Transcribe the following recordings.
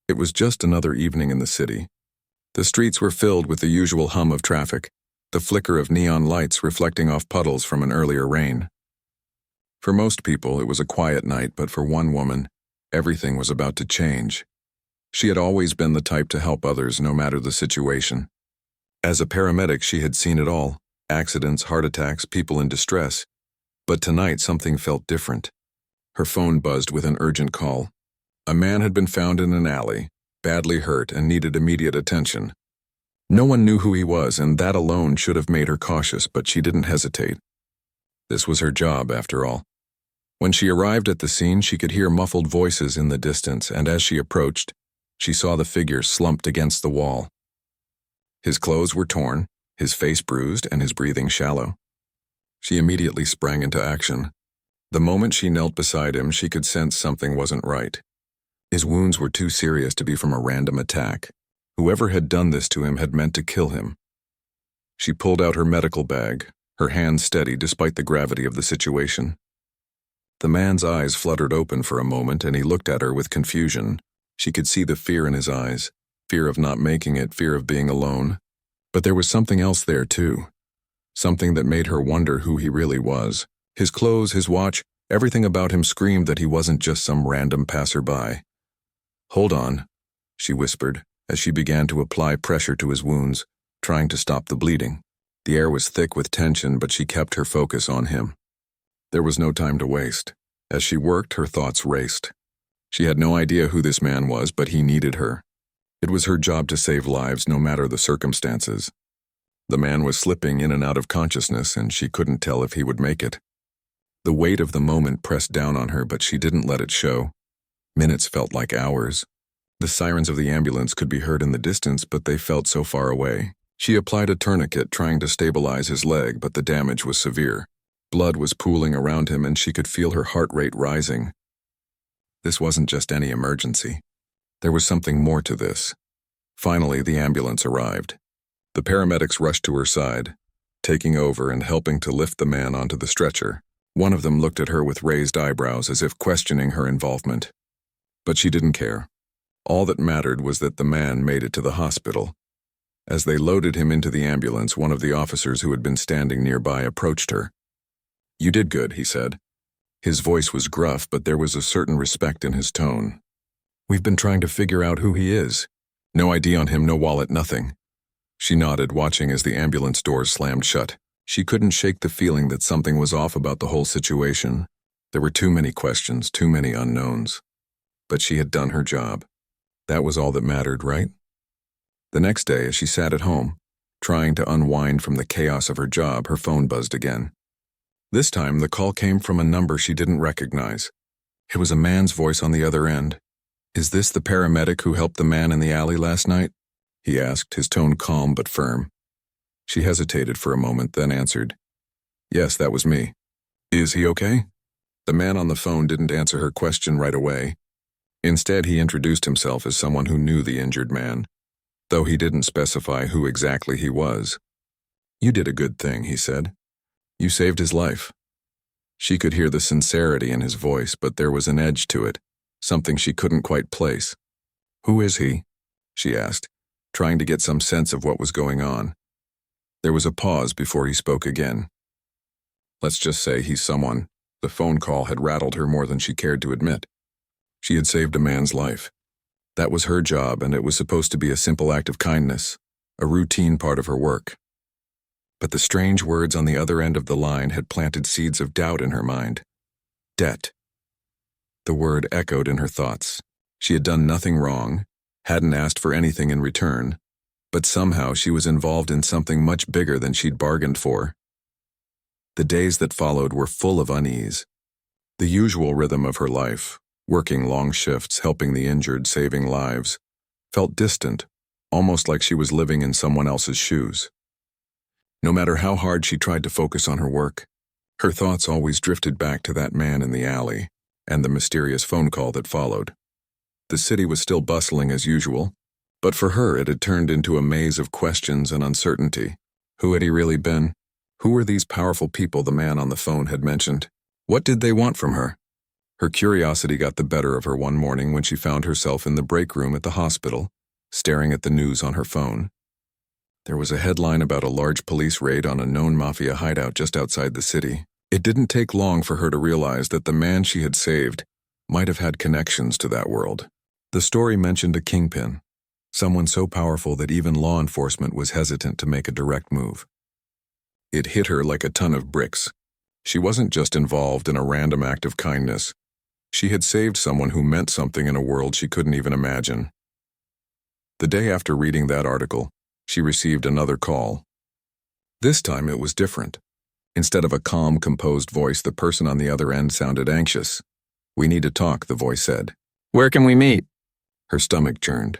It was just another evening in the city. The streets were filled with the usual hum of traffic, the flicker of neon lights reflecting off puddles from an earlier rain. For most people, it was a quiet night, but for one woman, everything was about to change. She had always been the type to help others no matter the situation. As a paramedic, she had seen it all: accidents, heart attacks, people in distress. But tonight, something felt different. Her phone buzzed with an urgent call. A man had been found in an alley, badly hurt and needed immediate attention. No one knew who he was, and that alone should have made her cautious, but she didn't hesitate. This was her job, after all. When she arrived at the scene, she could hear muffled voices in the distance, and as she approached, she saw the figure slumped against the wall. His clothes were torn, his face bruised, and his breathing shallow. She immediately sprang into action. The moment she knelt beside him, she could sense something wasn't right. His wounds were too serious to be from a random attack. Whoever had done this to him had meant to kill him. She pulled out her medical bag, her hands steady despite the gravity of the situation. The man's eyes fluttered open for a moment, and he looked at her with confusion. She could see the fear in his eyes, fear of not making it, fear of being alone. But there was something else there too, something that made her wonder who he really was. His clothes, his watch, everything about him screamed that he wasn't just some random passerby. "Hold on," she whispered, as she began to apply pressure to his wounds, trying to stop the bleeding. The air was thick with tension, but she kept her focus on him. There was no time to waste. As she worked, her thoughts raced. She had no idea who this man was, but he needed her. It was her job to save lives, no matter the circumstances. The man was slipping in and out of consciousness, and she couldn't tell if he would make it. The weight of the moment pressed down on her, but she didn't let it show. Minutes felt like hours. The sirens of the ambulance could be heard in the distance, but they felt so far away. She applied a tourniquet, trying to stabilize his leg, but the damage was severe. Blood was pooling around him, and she could feel her heart rate rising. This wasn't just any emergency. There was something more to this. Finally, the ambulance arrived. The paramedics rushed to her side, taking over and helping to lift the man onto the stretcher. One of them looked at her with raised eyebrows, as if questioning her involvement. But she didn't care. All that mattered was that the man made it to the hospital. As they loaded him into the ambulance, one of the officers who had been standing nearby approached her. "You did good," he said. His voice was gruff, but there was a certain respect in his tone. "We've been trying to figure out who he is. No ID on him, no wallet, nothing." She nodded, watching as the ambulance doors slammed shut. She couldn't shake the feeling that something was off about the whole situation. There were too many questions, too many unknowns. But she had done her job. That was all that mattered, right? The next day, as she sat at home, trying to unwind from the chaos of her job, her phone buzzed again. This time, the call came from a number she didn't recognize. It was a man's voice on the other end. "Is this the paramedic who helped the man in the alley last night?" he asked, his tone calm but firm. She hesitated for a moment, then answered, "Yes, that was me." "Is he okay?" The man on the phone didn't answer her question right away. Instead, he introduced himself as someone who knew the injured man, though he didn't specify who exactly he was. "You did a good thing," he said. "You saved his life." She could hear the sincerity in his voice, but there was an edge to it, something she couldn't quite place. "Who is he?" she asked, trying to get some sense of what was going on. There was a pause before he spoke again. "Let's just say he's someone." The phone call had rattled her more than she cared to admit. She had saved a man's life. That was her job, and it was supposed to be a simple act of kindness, a routine part of her work. But the strange words on the other end of the line had planted seeds of doubt in her mind. Debt. The word echoed in her thoughts. She had done nothing wrong, hadn't asked for anything in return, but somehow she was involved in something much bigger than she'd bargained for. The days that followed were full of unease. The usual rhythm of her life, working long shifts, helping the injured, saving lives, felt distant, almost like she was living in someone else's shoes. No matter how hard she tried to focus on her work, her thoughts always drifted back to that man in the alley and the mysterious phone call that followed. The city was still bustling as usual, but for her it had turned into a maze of questions and uncertainty. Who had he really been? Who were these powerful people the man on the phone had mentioned? What did they want from her? Her curiosity got the better of her one morning when she found herself in the break room at the hospital, staring at the news on her phone. There was a headline about a large police raid on a known mafia hideout just outside the city. It didn't take long for her to realize that the man she had saved might have had connections to that world. The story mentioned a kingpin, someone so powerful that even law enforcement was hesitant to make a direct move. It hit her like a ton of bricks. She wasn't just involved in a random act of kindness. She had saved someone who meant something in a world she couldn't even imagine. The day after reading that article, she received another call. This time it was different. Instead of a calm, composed voice, the person on the other end sounded anxious. "We need to talk," the voice said. "Where can we meet?" Her stomach churned.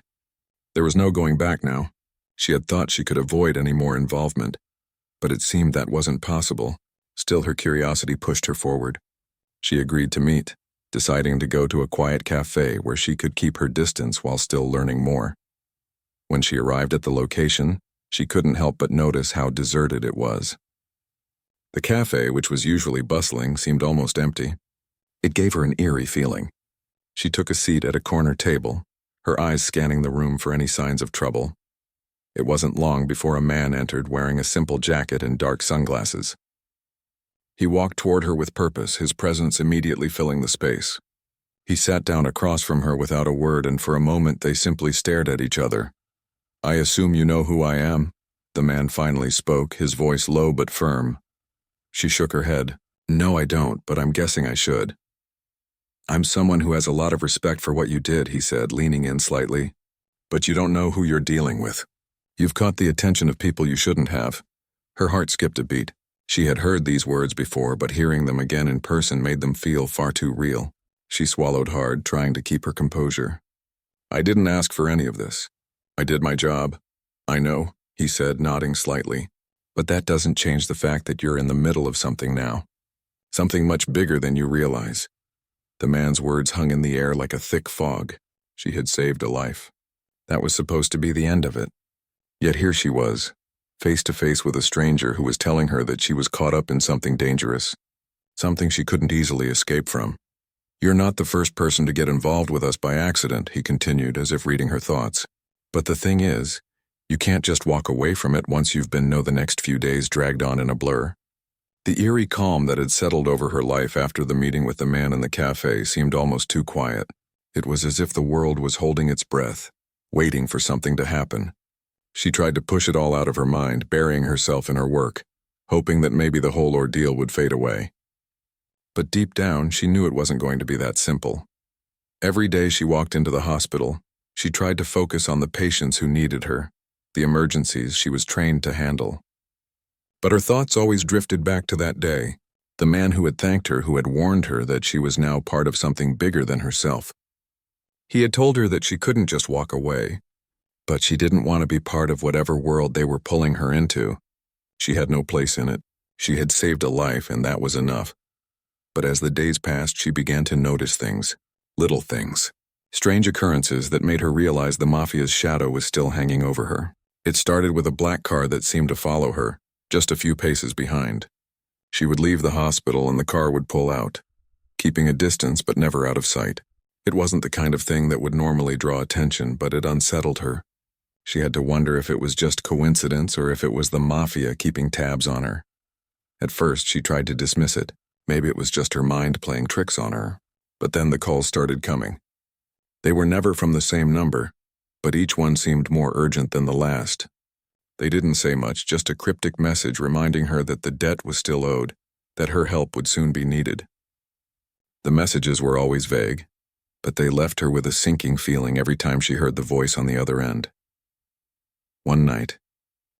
There was no going back now. She had thought she could avoid any more involvement, but it seemed that wasn't possible. Still, her curiosity pushed her forward. She agreed to meet, deciding to go to a quiet cafe where she could keep her distance while still learning more. When she arrived at the location, she couldn't help but notice how deserted it was. The cafe, which was usually bustling, seemed almost empty. It gave her an eerie feeling. She took a seat at a corner table, her eyes scanning the room for any signs of trouble. It wasn't long before a man entered wearing a simple jacket and dark sunglasses. He walked toward her with purpose, his presence immediately filling the space. He sat down across from her without a word, and for a moment they simply stared at each other. "I assume you know who I am?" The man finally spoke, his voice low but firm. She shook her head. "No, I don't, but I'm guessing I should." "I'm someone who has a lot of respect for what you did," he said, leaning in slightly. "But you don't know who you're dealing with. You've caught the attention of people you shouldn't have." Her heart skipped a beat. She had heard these words before, but hearing them again in person made them feel far too real. She swallowed hard, trying to keep her composure. "I didn't ask for any of this. I did my job." "I know," he said, nodding slightly. "But that doesn't change the fact that you're in the middle of something now. Something much bigger than you realize." The man's words hung in the air like a thick fog. She had saved a life. That was supposed to be the end of it. Yet here she was, face to face with a stranger who was telling her that she was caught up in something dangerous, something she couldn't easily escape from. "You're not the first person to get involved with us by accident," he continued, as if reading her thoughts. "But the thing is, you can't just walk away from it once you've been the next few days dragged on in a blur." The eerie calm that had settled over her life after the meeting with the man in the cafe seemed almost too quiet. It was as if the world was holding its breath, waiting for something to happen. She tried to push it all out of her mind, burying herself in her work, hoping that maybe the whole ordeal would fade away. But deep down, she knew it wasn't going to be that simple. Every day she walked into the hospital, she tried to focus on the patients who needed her, the emergencies she was trained to handle. But her thoughts always drifted back to that day, the man who had thanked her, who had warned her that she was now part of something bigger than herself. He had told her that she couldn't just walk away, but she didn't want to be part of whatever world they were pulling her into. She had no place in it. She had saved a life, and that was enough. But as the days passed, she began to notice things, little things, strange occurrences that made her realize the mafia's shadow was still hanging over her. It started with a black car that seemed to follow her, just a few paces behind. She would leave the hospital and the car would pull out, keeping a distance but never out of sight. It wasn't the kind of thing that would normally draw attention, but it unsettled her. She had to wonder if it was just coincidence or if it was the mafia keeping tabs on her. At first, she tried to dismiss it. Maybe it was just her mind playing tricks on her. But then the calls started coming. They were never from the same number, but each one seemed more urgent than the last. They didn't say much, just a cryptic message reminding her that the debt was still owed, that her help would soon be needed. The messages were always vague, but they left her with a sinking feeling every time she heard the voice on the other end. One night,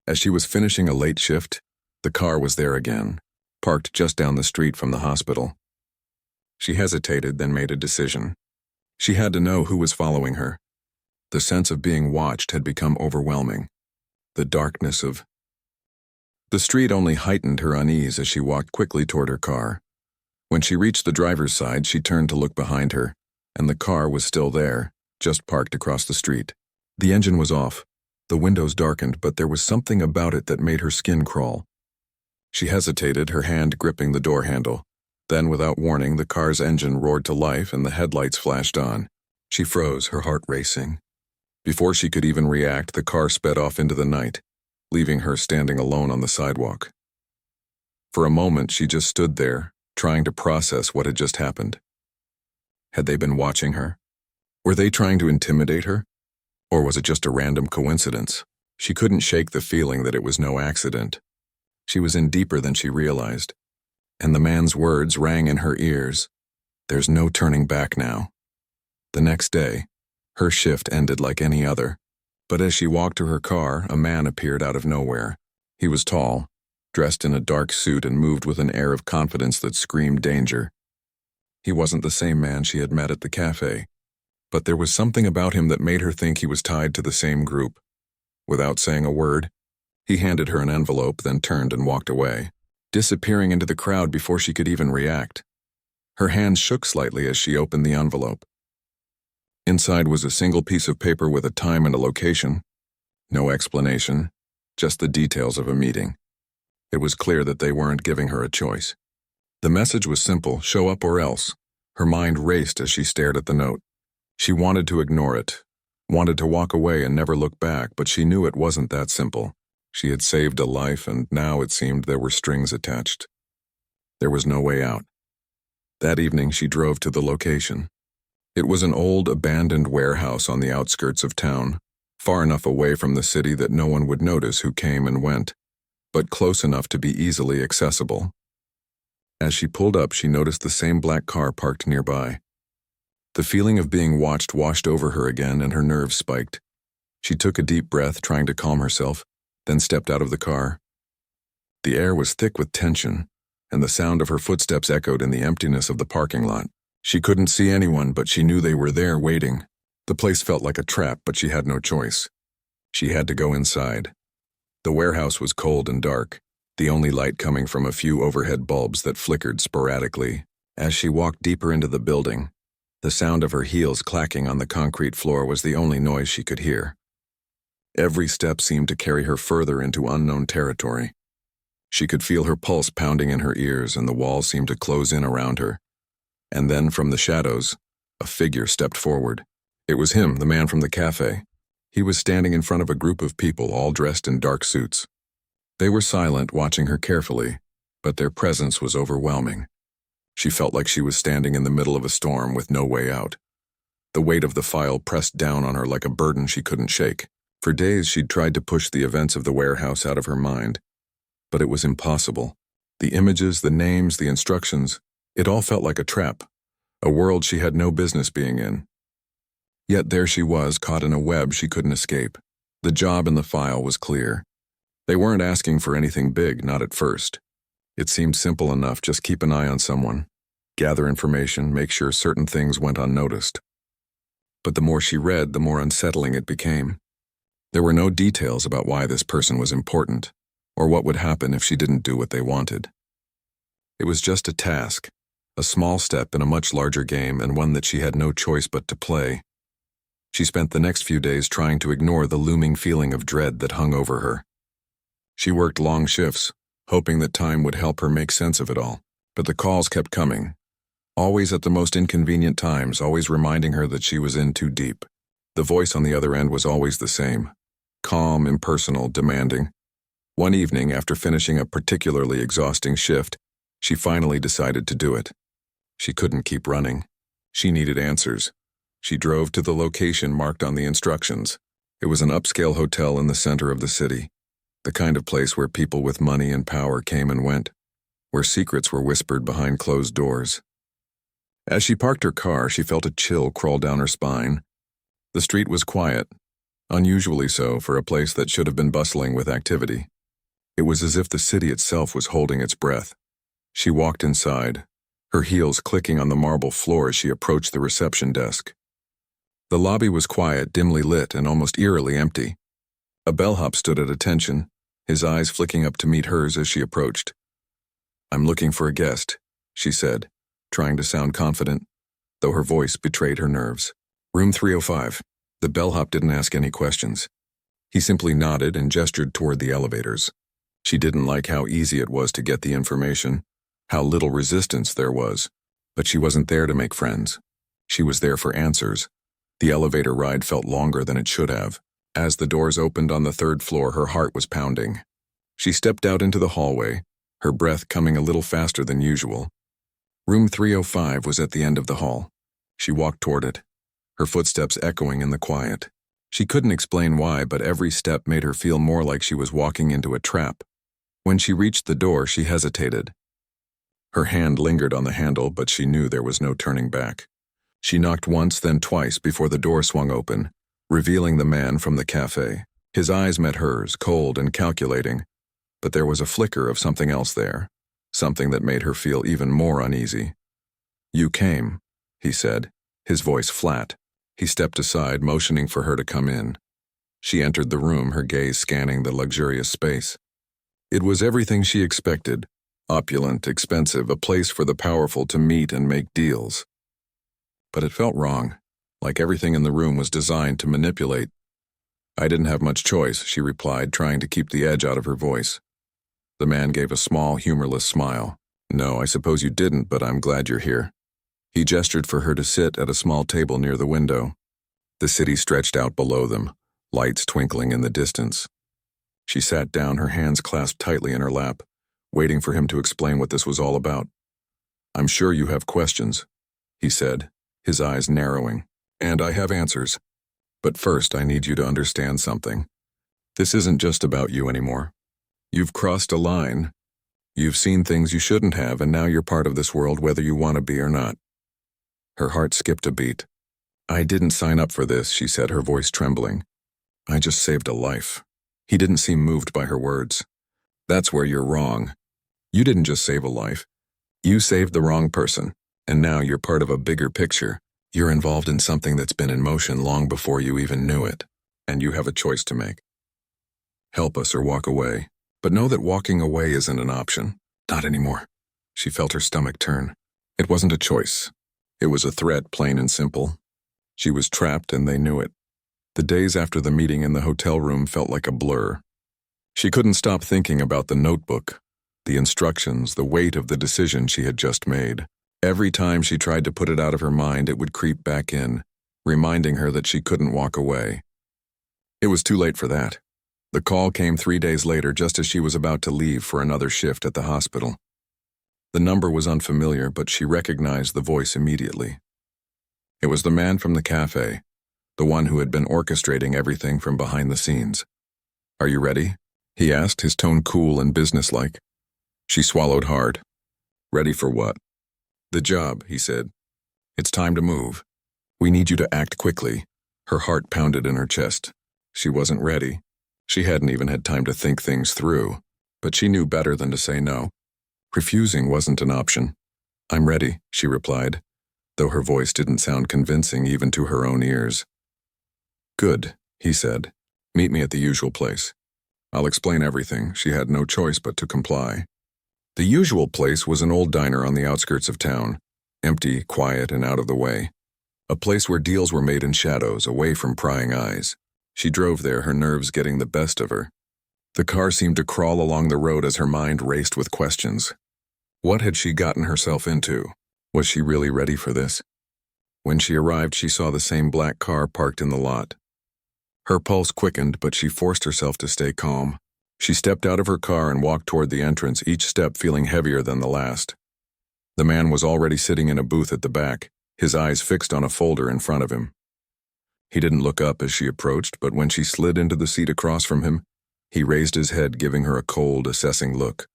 as she was finishing a late shift, the car was there again, parked just down the street from the hospital. She hesitated, then made a decision. She had to know who was following her. The sense of being watched had become overwhelming. The darkness of the street only heightened her unease as she walked quickly toward her car. When she reached the driver's side, she turned to look behind her, and the car was still there, just parked across the street. The engine was off, the windows darkened, but there was something about it that made her skin crawl. She hesitated, her hand gripping the door handle. Then, without warning, the car's engine roared to life and the headlights flashed on. She froze, her heart racing. Before she could even react, the car sped off into the night, leaving her standing alone on the sidewalk. For a moment, she just stood there, trying to process what had just happened. Had they been watching her? Were they trying to intimidate her? Or was it just a random coincidence? She couldn't shake the feeling that it was no accident. She was in deeper than she realized, and the man's words rang in her ears. There's no turning back now. The next day, her shift ended like any other, but as she walked to her car, a man appeared out of nowhere. He was tall, dressed in a dark suit and moved with an air of confidence that screamed danger. He wasn't the same man she had met at the cafe, but there was something about him that made her think he was tied to the same group. Without saying a word, he handed her an envelope, then turned and walked away, disappearing into the crowd before she could even react. Her hands shook slightly as she opened the envelope. Inside was a single piece of paper with a time and a location. No explanation, just the details of a meeting. It was clear that they weren't giving her a choice. The message was simple: show up or else. Her mind raced as she stared at the note. She wanted to ignore it, wanted to walk away and never look back, but she knew it wasn't that simple. She had saved a life, and now it seemed there were strings attached. There was no way out. That evening, she drove to the location. It was an old, abandoned warehouse on the outskirts of town, far enough away from the city that no one would notice who came and went, but close enough to be easily accessible. As she pulled up, she noticed the same black car parked nearby. The feeling of being watched washed over her again, and her nerves spiked. She took a deep breath, trying to calm herself, then stepped out of the car. The air was thick with tension, and the sound of her footsteps echoed in the emptiness of the parking lot. She couldn't see anyone, but she knew they were there waiting. The place felt like a trap, but she had no choice. She had to go inside. The warehouse was cold and dark, the only light coming from a few overhead bulbs that flickered sporadically. As she walked deeper into the building, the sound of her heels clacking on the concrete floor was the only noise she could hear. Every step seemed to carry her further into unknown territory. She could feel her pulse pounding in her ears, and the walls seemed to close in around her. And then, from the shadows, a figure stepped forward. It was him, the man from the cafe. He was standing in front of a group of people, all dressed in dark suits. They were silent, watching her carefully, but their presence was overwhelming. She felt like she was standing in the middle of a storm with no way out. The weight of the file pressed down on her like a burden she couldn't shake. For days, she'd tried to push the events of the warehouse out of her mind, but it was impossible. The images, the names, the instructions, it all felt like a trap, a world she had no business being in. Yet there she was, caught in a web she couldn't escape. The job in the file was clear. They weren't asking for anything big, not at first. It seemed simple enough: just keep an eye on someone, gather information, make sure certain things went unnoticed. But the more she read, the more unsettling it became. There were no details about why this person was important, or what would happen if she didn't do what they wanted. It was just a task, a small step in a much larger game, and one that she had no choice but to play. She spent the next few days trying to ignore the looming feeling of dread that hung over her. She worked long shifts, hoping that time would help her make sense of it all, but the calls kept coming, always at the most inconvenient times, always reminding her that she was in too deep. The voice on the other end was always the same: calm, impersonal, demanding. One evening, after finishing a particularly exhausting shift, she finally decided to do it. She couldn't keep running. She needed answers. She drove to the location marked on the instructions. It was an upscale hotel in the center of the city, the kind of place where people with money and power came and went, where secrets were whispered behind closed doors. As she parked her car, she felt a chill crawl down her spine. The street was quiet, unusually so for a place that should have been bustling with activity. It was as if the city itself was holding its breath. She walked inside, her heels clicking on the marble floor as she approached the reception desk. The lobby was quiet, dimly lit, and almost eerily empty. A bellhop stood at attention, his eyes flicking up to meet hers as she approached. "I'm looking for a guest," she said, trying to sound confident, though her voice betrayed her nerves. "Room 305. The bellhop didn't ask any questions. He simply nodded and gestured toward the elevators. She didn't like how easy it was to get the information, how little resistance there was. But she wasn't there to make friends. She was there for answers. The elevator ride felt longer than it should have. As the doors opened on the third floor, her heart was pounding. She stepped out into the hallway, her breath coming a little faster than usual. Room 305 was at the end of the hall. She walked toward it, her footsteps echoing in the quiet. She couldn't explain why, but every step made her feel more like she was walking into a trap. When she reached the door, she hesitated. Her hand lingered on the handle, but she knew there was no turning back. She knocked once, then twice before the door swung open, revealing the man from the cafe. His eyes met hers, cold and calculating, but there was a flicker of something else there, something that made her feel even more uneasy. "You came," he said, his voice flat. He stepped aside, motioning for her to come in. She entered the room, her gaze scanning the luxurious space. It was everything she expected. Opulent, expensive, a place for the powerful to meet and make deals. But it felt wrong, like everything in the room was designed to manipulate. "I didn't have much choice," she replied, trying to keep the edge out of her voice. The man gave a small, humorless smile. "No, I suppose you didn't, but I'm glad you're here." He gestured for her to sit at a small table near the window. The city stretched out below them, lights twinkling in the distance. She sat down, her hands clasped tightly in her lap, waiting for him to explain what this was all about. "I'm sure you have questions," he said, his eyes narrowing. "And I have answers. But first, I need you to understand something. This isn't just about you anymore. You've crossed a line. You've seen things you shouldn't have, and now you're part of this world whether you want to be or not." Her heart skipped a beat. "I didn't sign up for this," she said, her voice trembling. "I just saved a life." He didn't seem moved by her words. "That's where you're wrong. You didn't just save a life. You saved the wrong person, and now you're part of a bigger picture. You're involved in something that's been in motion long before you even knew it, and you have a choice to make. Help us or walk away. But know that walking away isn't an option. Not anymore." She felt her stomach turn. It wasn't a choice. It was a threat, plain and simple. She was trapped, and they knew it. The days after the meeting in the hotel room felt like a blur. She couldn't stop thinking about the notebook, the instructions, the weight of the decision she had just made. Every time she tried to put it out of her mind, it would creep back in, reminding her that she couldn't walk away. It was too late for that. The call came 3 days later, just as she was about to leave for another shift at the hospital. The number was unfamiliar, but she recognized the voice immediately. It was the man from the cafe, the one who had been orchestrating everything from behind the scenes. "Are you ready?" he asked, his tone cool and businesslike. She swallowed hard. "Ready for what?" "The job," he said. "It's time to move. We need you to act quickly." Her heart pounded in her chest. She wasn't ready. She hadn't even had time to think things through, but she knew better than to say no. Refusing wasn't an option. "I'm ready," she replied, though her voice didn't sound convincing even to her own ears. "Good," he said. "Meet me at the usual place. I'll explain everything." She had no choice but to comply. The usual place was an old diner on the outskirts of town, empty, quiet, and out of the way. A place where deals were made in shadows, away from prying eyes. She drove there, her nerves getting the best of her. The car seemed to crawl along the road as her mind raced with questions. What had she gotten herself into? Was she really ready for this? When she arrived, she saw the same black car parked in the lot. Her pulse quickened, but she forced herself to stay calm. She stepped out of her car and walked toward the entrance, each step feeling heavier than the last. The man was already sitting in a booth at the back, his eyes fixed on a folder in front of him. He didn't look up as she approached, but when she slid into the seat across from him, he raised his head, giving her a cold, assessing look.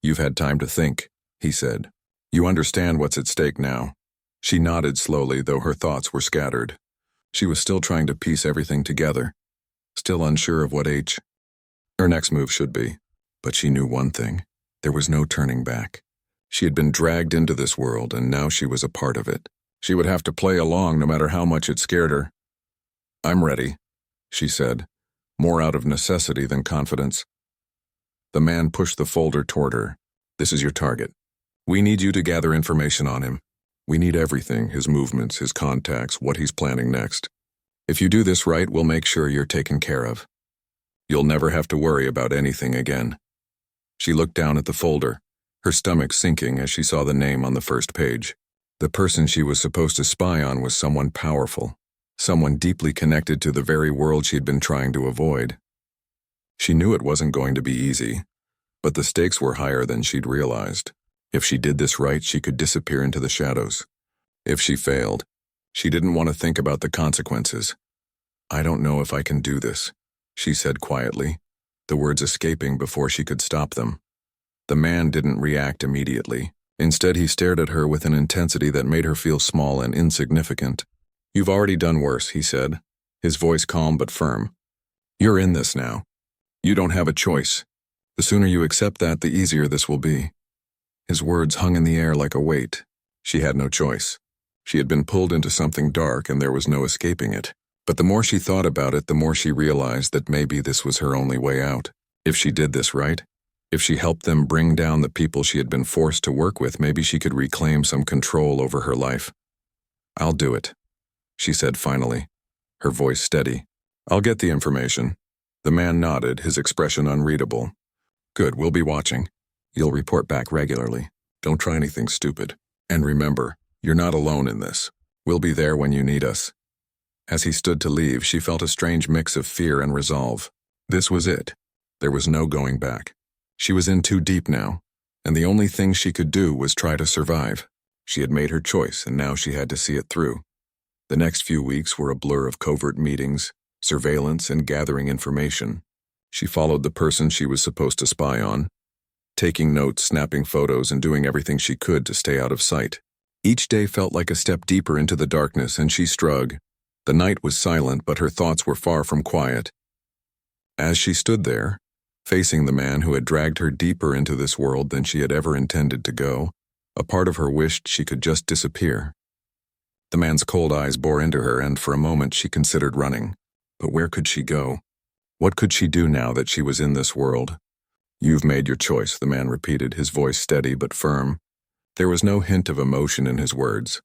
"You've had time to think," he said. "You understand what's at stake now." She nodded slowly, though her thoughts were scattered. She was still trying to piece everything together, still unsure of what her next move should be. But she knew one thing. There was no turning back. She had been dragged into this world, and now she was a part of it. She would have to play along no matter how much it scared her. "I'm ready," she said, more out of necessity than confidence. The man pushed the folder toward her. "This is your target. We need you to gather information on him. We need everything, his movements, his contacts, what he's planning next. If you do this right, we'll make sure you're taken care of. You'll never have to worry about anything again." She looked down at the folder, her stomach sinking as she saw the name on the first page. The person she was supposed to spy on was someone powerful, someone deeply connected to the very world she'd been trying to avoid. She knew it wasn't going to be easy, but the stakes were higher than she'd realized. If she did this right, she could disappear into the shadows. If she failed, she didn't want to think about the consequences. "I don't know if I can do this," she said quietly, the words escaping before she could stop them. The man didn't react immediately. Instead, he stared at her with an intensity that made her feel small and insignificant. "You've already done worse," he said, his voice calm but firm. "You're in this now. You don't have a choice. The sooner you accept that, the easier this will be." His words hung in the air like a weight. She had no choice. She had been pulled into something dark and there was no escaping it. But the more she thought about it, the more she realized that maybe this was her only way out. If she did this right, if she helped them bring down the people she had been forced to work with, maybe she could reclaim some control over her life. "I'll do it," she said finally, her voice steady. "I'll get the information." The man nodded, his expression unreadable. "Good, we'll be watching. You'll report back regularly. Don't try anything stupid. And remember, you're not alone in this. We'll be there when you need us." As he stood to leave, she felt a strange mix of fear and resolve. This was it. There was no going back. She was in too deep now, and the only thing she could do was try to survive. She had made her choice, and now she had to see it through. The next few weeks were a blur of covert meetings, surveillance, and gathering information. She followed the person she was supposed to spy on, taking notes, snapping photos, and doing everything she could to stay out of sight. Each day felt like a step deeper into the darkness, and she struggled. The night was silent, but her thoughts were far from quiet. As she stood there, facing the man who had dragged her deeper into this world than she had ever intended to go, a part of her wished she could just disappear. The man's cold eyes bore into her, and for a moment she considered running. But where could she go? What could she do now that she was in this world? "You've made your choice," the man repeated, his voice steady but firm. There was no hint of emotion in his words,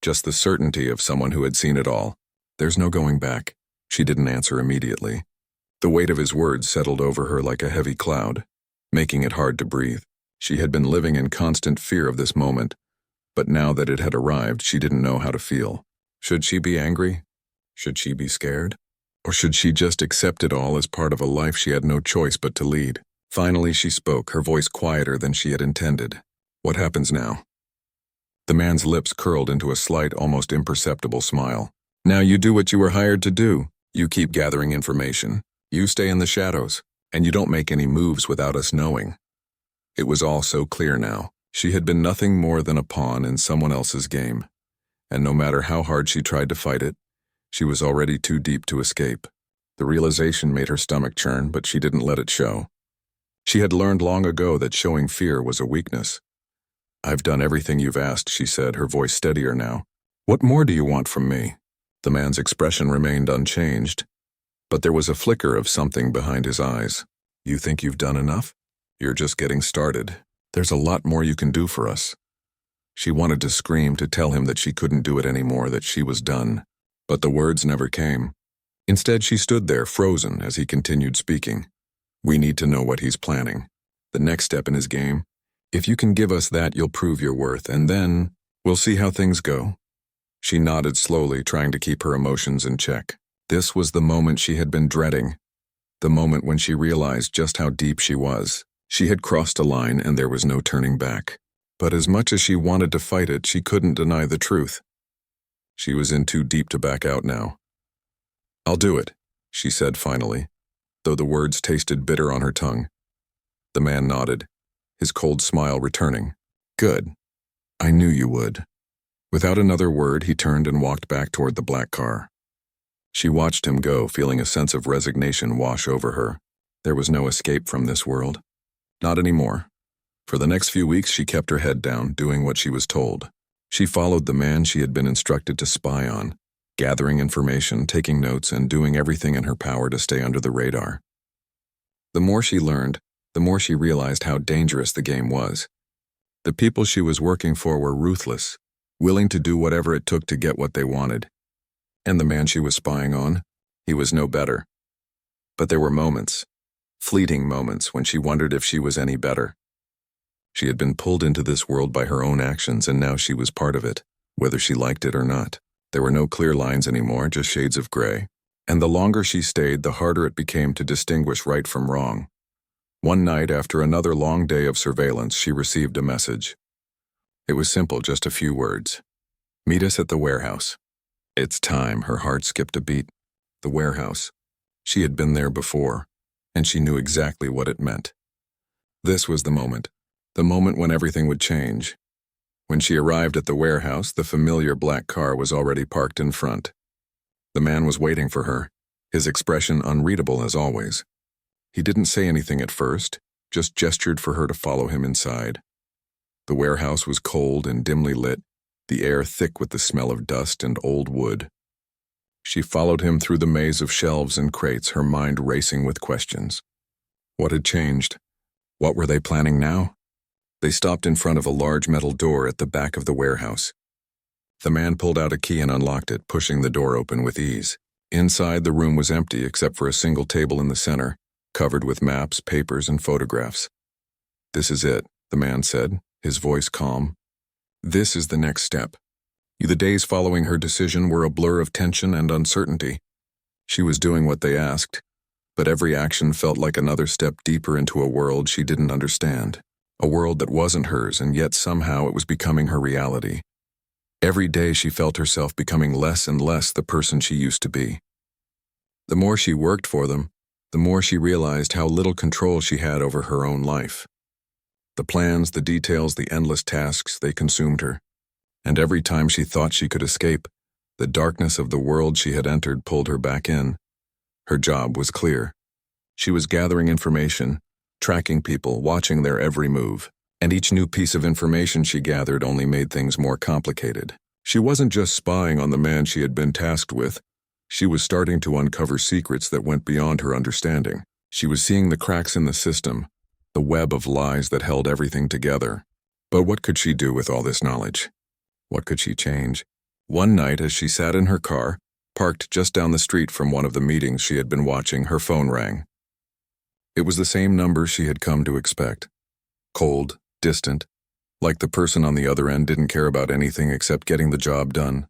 just the certainty of someone who had seen it all. "There's no going back." She didn't answer immediately. The weight of his words settled over her like a heavy cloud, making it hard to breathe. She had been living in constant fear of this moment, but now that it had arrived, she didn't know how to feel. Should she be angry? Should she be scared? Or should she just accept it all as part of a life she had no choice but to lead? Finally, she spoke, her voice quieter than she had intended. "What happens now?" The man's lips curled into a slight, almost imperceptible smile. "Now you do what you were hired to do. You keep gathering information. You stay in the shadows, and you don't make any moves without us knowing." It was all so clear now. She had been nothing more than a pawn in someone else's game, and no matter how hard she tried to fight it, she was already too deep to escape. The realization made her stomach churn, but she didn't let it show. She had learned long ago that showing fear was a weakness. "I've done everything you've asked," she said, her voice steadier now. "What more do you want from me?" The man's expression remained unchanged, but there was a flicker of something behind his eyes. "You think you've done enough? You're just getting started. There's a lot more you can do for us." She wanted to scream, to tell him that she couldn't do it anymore, that she was done. But the words never came. Instead, she stood there, frozen, as he continued speaking. "We need to know what he's planning. The next step in his game. If you can give us that, you'll prove your worth, and then we'll see how things go." She nodded slowly, trying to keep her emotions in check. This was the moment she had been dreading. The moment when she realized just how deep she was. She had crossed a line, and there was no turning back. But as much as she wanted to fight it, she couldn't deny the truth. She was in too deep to back out now. "I'll do it," she said finally, though the words tasted bitter on her tongue. The man nodded, his cold smile returning. "Good. I knew you would." Without another word, he turned and walked back toward the black car. She watched him go, feeling a sense of resignation wash over her. There was no escape from this world. Not anymore. For the next few weeks, she kept her head down, doing what she was told. She followed the man she had been instructed to spy on, gathering information, taking notes, and doing everything in her power to stay under the radar. The more she learned, the more she realized how dangerous the game was. The people she was working for were ruthless, willing to do whatever it took to get what they wanted. And the man she was spying on, he was no better. But there were moments, fleeting moments, when she wondered if she was any better. She had been pulled into this world by her own actions, and now she was part of it, whether she liked it or not. There were no clear lines anymore, just shades of gray. And the longer she stayed, the harder it became to distinguish right from wrong. One night, after another long day of surveillance, she received a message. It was simple, just a few words. "Meet us at the warehouse." It's time. Her heart skipped a beat. The warehouse. She had been there before, and she knew exactly what it meant. This was the moment when everything would change. When she arrived at the warehouse, the familiar black car was already parked in front. The man was waiting for her, his expression unreadable as always. He didn't say anything at first, just gestured for her to follow him inside. The warehouse was cold and dimly lit, the air thick with the smell of dust and old wood. She followed him through the maze of shelves and crates, her mind racing with questions. What had changed? What were they planning now? They stopped in front of a large metal door at the back of the warehouse. The man pulled out a key and unlocked it, pushing the door open with ease. Inside, the room was empty except for a single table in the center, covered with maps, papers, and photographs. "This is it," the man said, his voice calm. "This is the next step." The days following her decision were a blur of tension and uncertainty. She was doing what they asked, but every action felt like another step deeper into a world she didn't understand. A world that wasn't hers, and yet somehow it was becoming her reality. Every day she felt herself becoming less and less the person she used to be. The more she worked for them, the more she realized how little control she had over her own life. The plans, the details, the endless tasks, they consumed her. And every time she thought she could escape, the darkness of the world she had entered pulled her back in. Her job was clear. She was gathering information, tracking people, watching their every move. And each new piece of information she gathered only made things more complicated. She wasn't just spying on the man she had been tasked with. She was starting to uncover secrets that went beyond her understanding. She was seeing the cracks in the system, the web of lies that held everything together. But what could she do with all this knowledge? What could she change? One night, as she sat in her car, parked just down the street from one of the meetings she had been watching, her phone rang. It was the same number she had come to expect. Cold, distant, like the person on the other end didn't care about anything except getting the job done.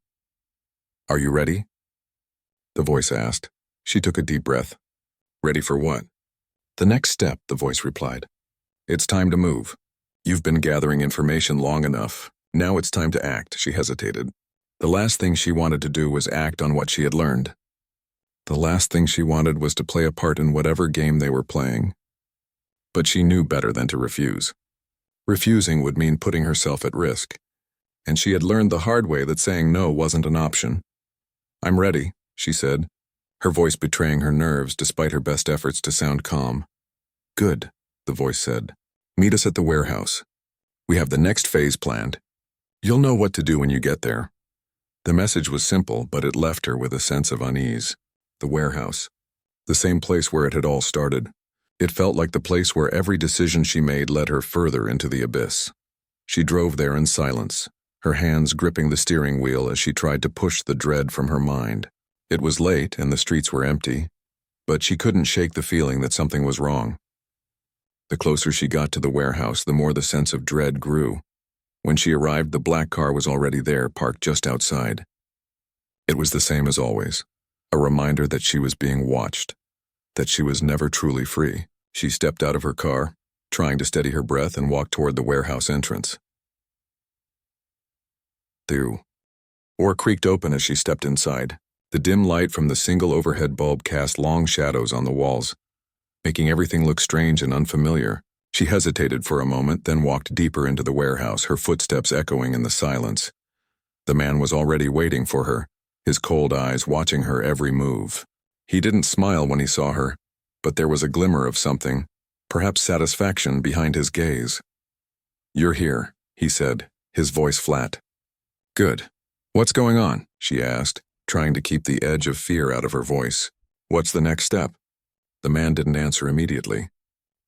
"Are you ready?" the voice asked. She took a deep breath. "Ready for what?" "The next step," the voice replied. "It's time to move. You've been gathering information long enough. Now it's time to act." She hesitated. The last thing she wanted to do was act on what she had learned. The last thing she wanted was to play a part in whatever game they were playing. But she knew better than to refuse. Refusing would mean putting herself at risk. And she had learned the hard way that saying no wasn't an option. "I'm ready," she said, her voice betraying her nerves despite her best efforts to sound calm. "Good," the voice said. "Meet us at the warehouse. We have the next phase planned. You'll know what to do when you get there." The message was simple, but it left her with a sense of unease. The warehouse. The same place where it had all started. It felt like the place where every decision she made led her further into the abyss. She drove there in silence, her hands gripping the steering wheel as she tried to push the dread from her mind. It was late and the streets were empty, but she couldn't shake the feeling that something was wrong. The closer she got to the warehouse, the more the sense of dread grew. When she arrived, the black car was already there, parked just outside. It was the same as always, a reminder that she was being watched, that she was never truly free. She stepped out of her car, trying to steady her breath, and walked toward the warehouse entrance. The door creaked open as she stepped inside. The dim light from the single overhead bulb cast long shadows on the walls, making everything look strange and unfamiliar. She hesitated for a moment, then walked deeper into the warehouse, her footsteps echoing in the silence. The man was already waiting for her, his cold eyes watching her every move. He didn't smile when he saw her, but there was a glimmer of something, perhaps satisfaction, behind his gaze. "You're here," he said, his voice flat. "Good. What's going on?" she asked, trying to keep the edge of fear out of her voice. "What's the next step?" The man didn't answer immediately.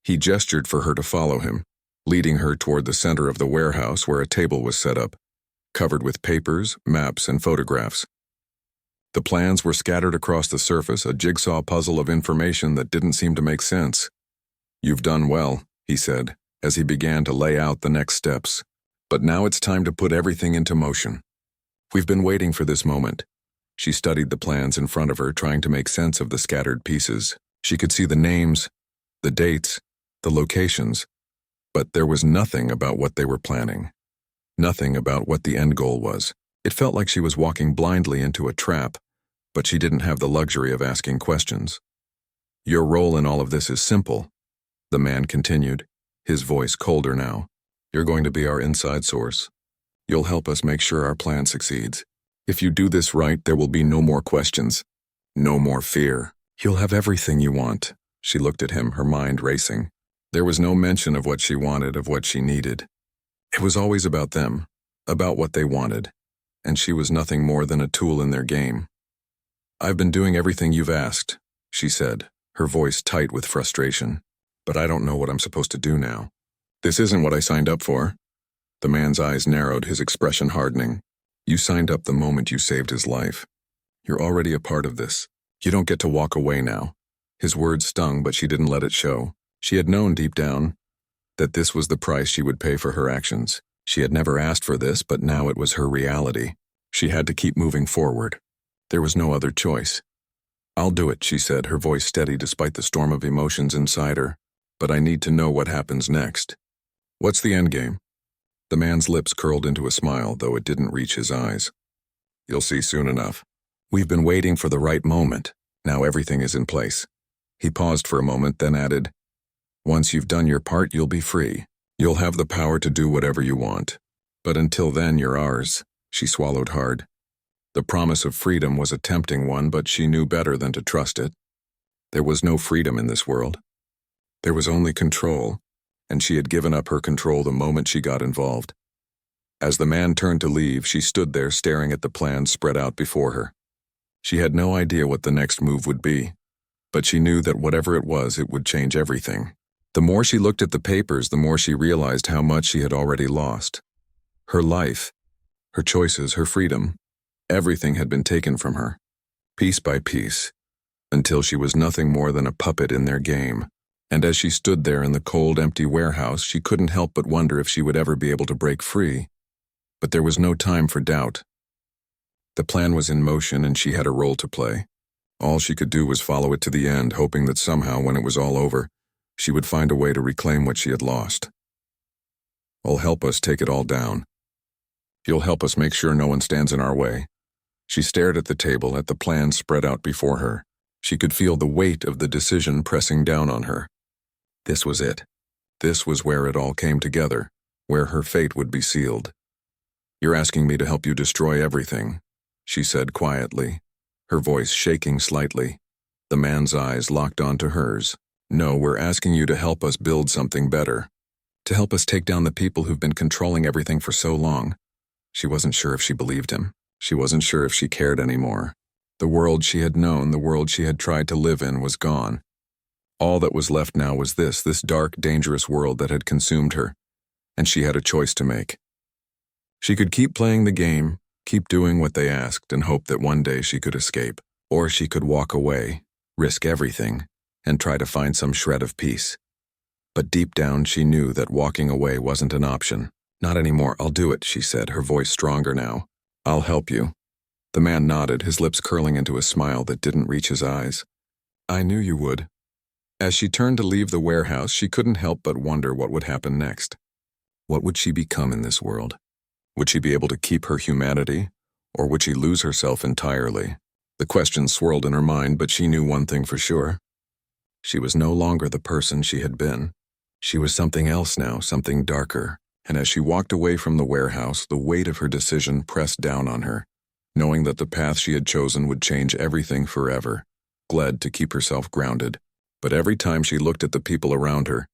He gestured for her to follow him, leading her toward the center of the warehouse where a table was set up, covered with papers, maps, and photographs. The plans were scattered across the surface, a jigsaw puzzle of information that didn't seem to make sense. "You've done well," he said, as he began to lay out the next steps. But now it's time to put everything into motion. We've been waiting for this moment. She studied the plans in front of her, trying to make sense of the scattered pieces. She could see the names, the dates, the locations, but there was nothing about what they were planning. Nothing about what the end goal was. It felt like she was walking blindly into a trap, but she didn't have the luxury of asking questions. Your role in all of this is simple, the man continued, his voice colder now. You're going to be our inside source. You'll help us make sure our plan succeeds. If you do this right, there will be no more questions, no more fear. You'll have everything you want. She looked at him, her mind racing. There was no mention of what she wanted, of what she needed. It was always about them, about what they wanted, and she was nothing more than a tool in their game. I've been doing everything you've asked, she said, her voice tight with frustration. But I don't know what I'm supposed to do now. This isn't what I signed up for. The man's eyes narrowed, his expression hardening. You signed up the moment you saved his life. You're already a part of this. You don't get to walk away now. His words stung, but she didn't let it show. She had known deep down that this was the price she would pay for her actions. She had never asked for this, but now it was her reality. She had to keep moving forward. There was no other choice. I'll do it, she said, her voice steady despite the storm of emotions inside her. But I need to know what happens next. What's the endgame? The man's lips curled into a smile, though it didn't reach his eyes. You'll see soon enough. We've been waiting for the right moment. Now everything is in place. He paused for a moment, then added, once you've done your part, you'll be free. You'll have the power to do whatever you want. But until then, you're ours. She swallowed hard. The promise of freedom was a tempting one, but she knew better than to trust it. There was no freedom in this world. There was only control, and she had given up her control the moment she got involved. As the man turned to leave, she stood there staring at the plans spread out before her. She had no idea what the next move would be, but she knew that whatever it was, it would change everything. The more she looked at the papers, the more she realized how much she had already lost. Her life, her choices, her freedom, everything had been taken from her, piece by piece, until she was nothing more than a puppet in their game. And as she stood there in the cold, empty warehouse, she couldn't help but wonder if she would ever be able to break free. But there was no time for doubt. The plan was in motion, and she had a role to play. All she could do was follow it to the end, hoping that somehow, when it was all over, she would find a way to reclaim what she had lost. You'll help us take it all down. You'll help us make sure no one stands in our way. She stared at the table, at the plan spread out before her. She could feel the weight of the decision pressing down on her. This was it. This was where it all came together, where her fate would be sealed. You're asking me to help you destroy everything, she said quietly, her voice shaking slightly. The man's eyes locked onto hers. No, we're asking you to help us build something better. To help us take down the people who've been controlling everything for so long. She wasn't sure if she believed him. She wasn't sure if she cared anymore. The world she had known, the world she had tried to live in, was gone. All that was left now was this dark, dangerous world that had consumed her, and she had a choice to make. She could keep playing the game, keep doing what they asked, and hope that one day she could escape. Or she could walk away, risk everything, and try to find some shred of peace. But deep down she knew that walking away wasn't an option. Not anymore. I'll do it, she said, her voice stronger now. I'll help you. The man nodded, his lips curling into a smile that didn't reach his eyes. I knew you would. As she turned to leave the warehouse, she couldn't help but wonder what would happen next. What would she become in this world? Would she be able to keep her humanity, or would she lose herself entirely? The question swirled in her mind, but she knew one thing for sure. She was no longer the person she had been. She was something else now, something darker. And as she walked away from the warehouse, the weight of her decision pressed down on her. Knowing that the path she had chosen would change everything forever, glad to keep herself grounded. But every time she looked at the people around her,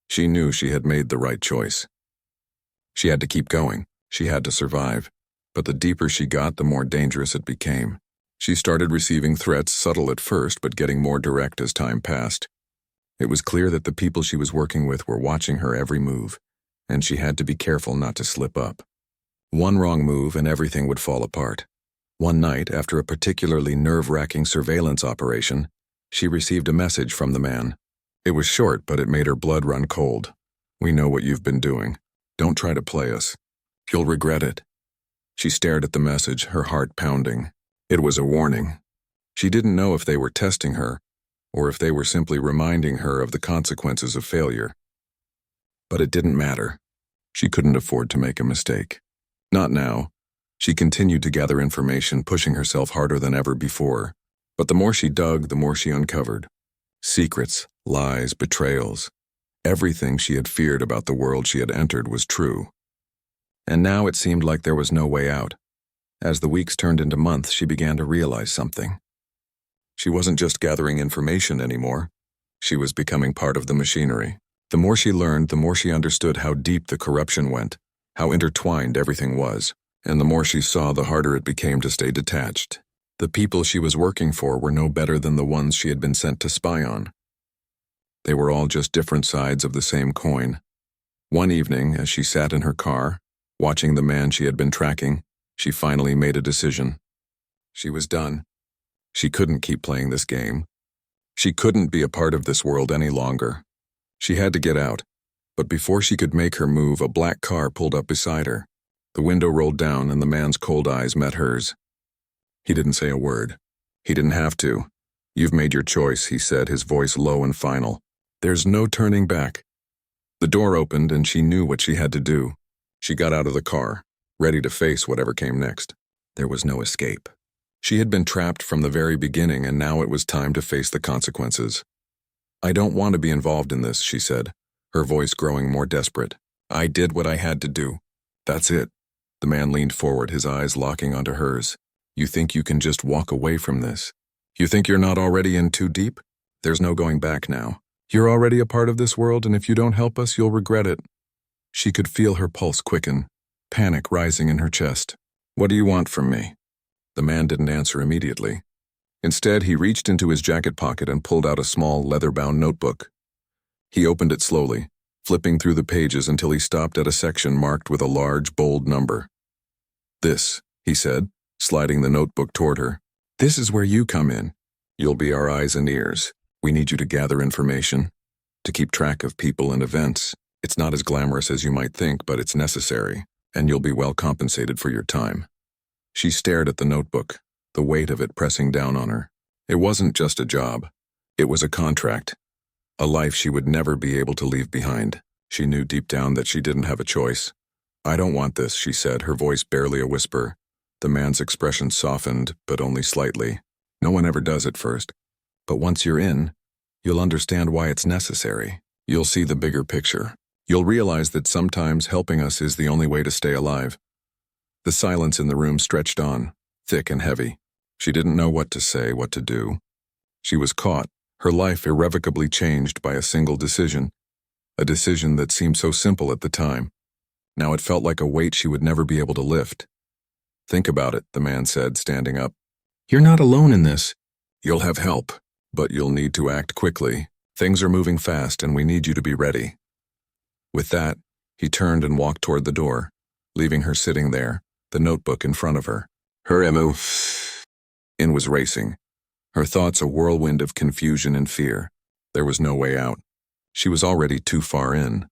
she knew she had made the right choice. She had to keep going. She had to survive. But the deeper she got, the more dangerous it became. She started receiving threats, subtle at first, but getting more direct as time passed. It was clear that the people she was working with were watching her every move, and she had to be careful not to slip up. One wrong move and everything would fall apart. One night, after a particularly nerve-wracking surveillance operation, she received a message from the man. It was short, but it made her blood run cold. We know what you've been doing. Don't try to play us. You'll regret it." She stared at the message, her heart pounding. It was a warning. She didn't know if they were testing her, or if they were simply reminding her of the consequences of failure. But it didn't matter. She couldn't afford to make a mistake. Not now. She continued to gather information, pushing herself harder than ever before. But the more she dug, the more she uncovered. Secrets, lies, betrayals. Everything she had feared about the world she had entered was true. And now it seemed like there was no way out. As the weeks turned into months, she began to realize something. She wasn't just gathering information anymore. She was becoming part of the machinery. The more she learned, the more she understood how deep the corruption went, how intertwined everything was. And the more she saw, the harder it became to stay detached. The people she was working for were no better than the ones she had been sent to spy on. They were all just different sides of the same coin. One evening, as she sat in her car, watching the man she had been tracking, she finally made a decision. She was done. She couldn't keep playing this game. She couldn't be a part of this world any longer. She had to get out, but before she could make her move, a black car pulled up beside her. The window rolled down and the man's cold eyes met hers. He didn't say a word. He didn't have to. "You've made your choice," he said, his voice low and final. "There's no turning back." The door opened and she knew what she had to do. She got out of the car, ready to face whatever came next. There was no escape. She had been trapped from the very beginning, and now it was time to face the consequences. "I don't want to be involved in this," she said, her voice growing more desperate. "I did what I had to do. That's it." The man leaned forward, his eyes locking onto hers. "You think you can just walk away from this? You think you're not already in too deep? There's no going back now. You're already a part of this world, and if you don't help us, you'll regret it." She could feel her pulse quicken, panic rising in her chest. "What do you want from me?" The man didn't answer immediately. Instead, he reached into his jacket pocket and pulled out a small, leather-bound notebook. He opened it slowly, flipping through the pages until he stopped at a section marked with a large, bold number. "This," he said, sliding the notebook toward her. "This is where you come in. You'll be our eyes and ears. We need you to gather information, to keep track of people and events. It's not as glamorous as you might think, but it's necessary, and you'll be well compensated for your time." She stared at the notebook, the weight of it pressing down on her. It wasn't just a job. It was a contract. A life she would never be able to leave behind. She knew deep down that she didn't have a choice. "I don't want this," she said, her voice barely a whisper. The man's expression softened, but only slightly. "No one ever does at first. But once you're in, you'll understand why it's necessary. You'll see the bigger picture. You'll realize that sometimes helping us is the only way to stay alive." The silence in the room stretched on, thick and heavy. She didn't know what to say, what to do. She was caught, her life irrevocably changed by a single decision. A decision that seemed so simple at the time. Now it felt like a weight she would never be able to lift. "Think about it," the man said, standing up. "You're not alone in this. You'll have help, but you'll need to act quickly. Things are moving fast and we need you to be ready." With that, he turned and walked toward the door, leaving her sitting there, the notebook in front of her. Her in was racing, her thoughts a whirlwind of confusion and fear. There was no way out. She was already too far in.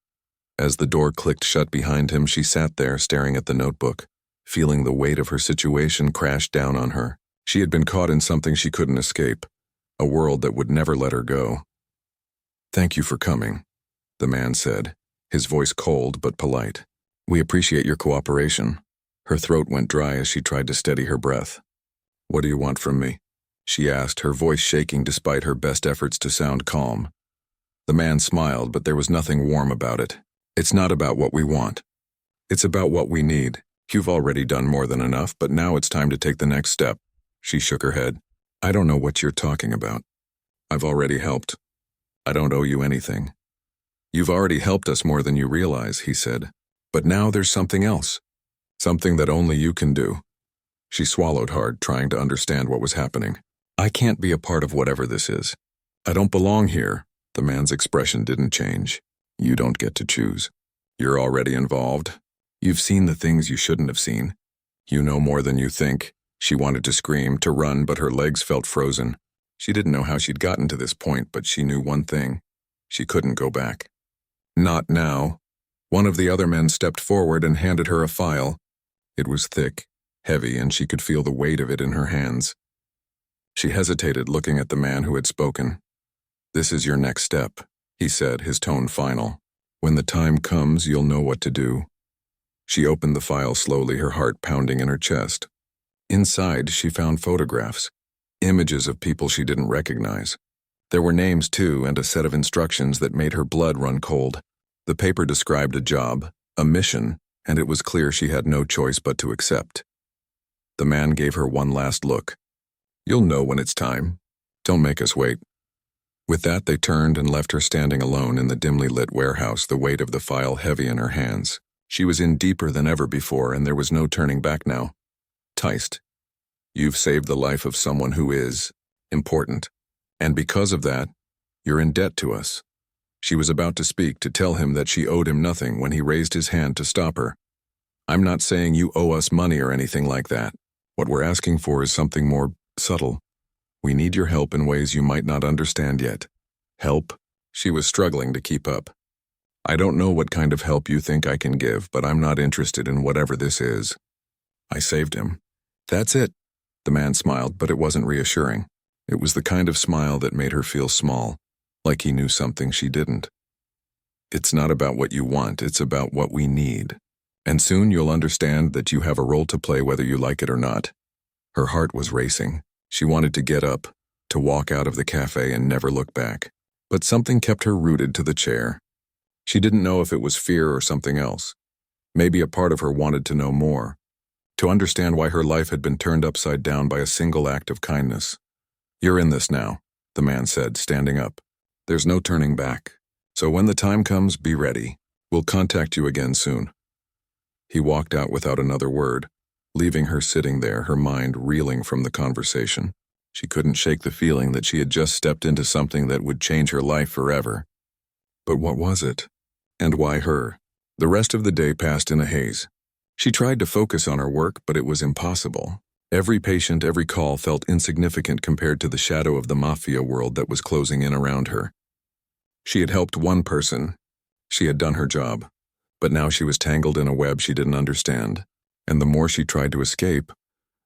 As the door clicked shut behind him, she sat there staring at the notebook, feeling the weight of her situation crash down on her. She had been caught in something she couldn't escape, a world that would never let her go. "Thank you for coming," the man said, his voice cold but polite. "We appreciate your cooperation." Her throat went dry as she tried to steady her breath. "What do you want from me?" she asked, her voice shaking despite her best efforts to sound calm. The man smiled, but there was nothing warm about it. "It's not about what we want. It's about what we need. You've already done more than enough, but now it's time to take the next step." She shook her head. "I don't know what you're talking about. I've already helped. I don't owe you anything." "You've already helped us more than you realize," he said. "But now there's something else. Something that only you can do." She swallowed hard, trying to understand what was happening. "I can't be a part of whatever this is. I don't belong here." The man's expression didn't change. "You don't get to choose. You're already involved. You've seen the things you shouldn't have seen. You know more than you think." She wanted to scream, to run, but her legs felt frozen. She didn't know how she'd gotten to this point, but she knew one thing. She couldn't go back. "Not now," One of the other men stepped forward and handed her a file. It was thick, heavy, and she could feel the weight of it in her hands. She hesitated, looking at the man who had spoken. "This is your next step," he said, his tone final. "When the time comes, you'll know what to do." She opened the file slowly, her heart pounding in her chest. Inside, she found photographs, images of people she didn't recognize. There were names, too, and a set of instructions that made her blood run cold. The paper described a job, a mission, and it was clear she had no choice but to accept. The man gave her one last look. "You'll know when it's time. Don't make us wait." With that, they turned and left her standing alone in the dimly lit warehouse, the weight of the file heavy in her hands. She was in deeper than ever before, and there was no turning back now. "Tyst, you've saved the life of someone who is important, and because of that, you're in debt to us." She was about to speak, to tell him that she owed him nothing, when he raised his hand to stop her. "I'm not saying you owe us money or anything like that. What we're asking for is something more subtle. We need your help in ways you might not understand yet." "Help?" She was struggling to keep up. "I don't know what kind of help you think I can give, but I'm not interested in whatever this is." "I saved him." "That's it." The man smiled, but it wasn't reassuring. It was the kind of smile that made her feel small, like he knew something she didn't. "It's not about what you want, it's about what we need. And soon you'll understand that you have a role to play whether you like it or not." Her heart was racing. She wanted to get up, to walk out of the cafe and never look back. But something kept her rooted to the chair. She didn't know if it was fear or something else. Maybe a part of her wanted to know more, to understand why her life had been turned upside down by a single act of kindness. "You're in this now," the man said, standing up. "There's no turning back. So when the time comes, be ready. We'll contact you again soon." He walked out without another word, leaving her sitting there, her mind reeling from the conversation. She couldn't shake the feeling that she had just stepped into something that would change her life forever. But what was it? And why her? The rest of the day passed in a haze. She tried to focus on her work, but it was impossible. Every patient, every call felt insignificant compared to the shadow of the mafia world that was closing in around her. She had helped one person. She had done her job. But now she was tangled in a web she didn't understand. And the more she tried to escape,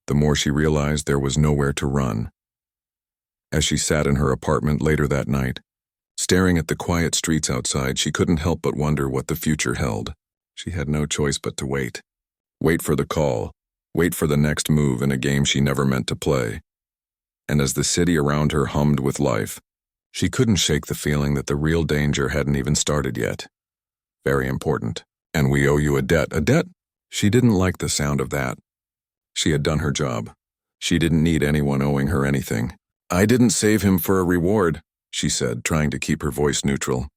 the more she realized there was nowhere to run. As she sat in her apartment later that night, staring at the quiet streets outside, she couldn't help but wonder what the future held. She had no choice but to wait. Wait for the call. Wait for the next move in a game she never meant to play. And as the city around her hummed with life, she couldn't shake the feeling that the real danger hadn't even started yet. Very important. "And we owe you a debt." A debt? She didn't like the sound of that. She had done her job. She didn't need anyone owing her anything. "I didn't save him for a reward," she said, trying to keep her voice neutral.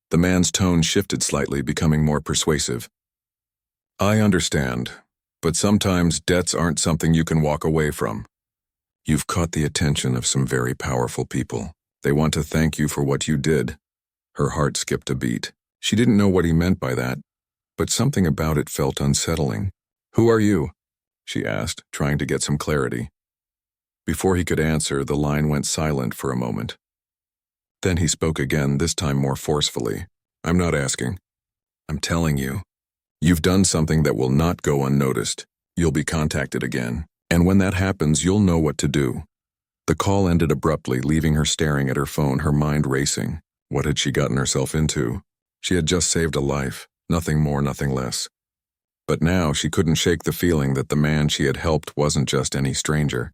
The man's tone shifted slightly, becoming more persuasive. "I understand, but sometimes debts aren't something you can walk away from. You've caught the attention of some very powerful people. They want to thank you for what you did." Her heart skipped a beat. She didn't know what he meant by that, but something about it felt unsettling. "Who are you?" she asked, trying to get some clarity. Before he could answer, the line went silent for a moment. Then he spoke again, this time more forcefully. "I'm not asking. I'm telling you. You've done something that will not go unnoticed. You'll be contacted again. And when that happens, you'll know what to do." The call ended abruptly, leaving her staring at her phone, her mind racing. What had she gotten herself into? She had just saved a life, nothing more, nothing less. But now she couldn't shake the feeling that the man she had helped wasn't just any stranger.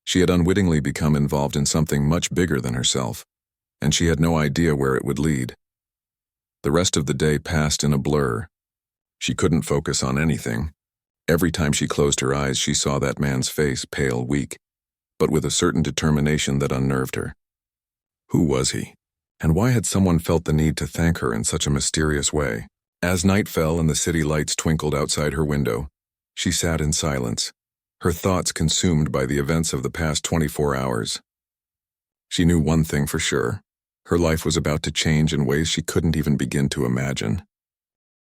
She had unwittingly become involved in something much bigger than herself, and she had no idea where it would lead. The rest of the day passed in a blur. She couldn't focus on anything. Every time she closed her eyes, she saw that man's face, pale, weak, but with a certain determination that unnerved her. Who was he? And why had someone felt the need to thank her in such a mysterious way? As night fell and the city lights twinkled outside her window, she sat in silence, her thoughts consumed by the events of the past 24 hours. She knew one thing for sure. Her life was about to change in ways she couldn't even begin to imagine.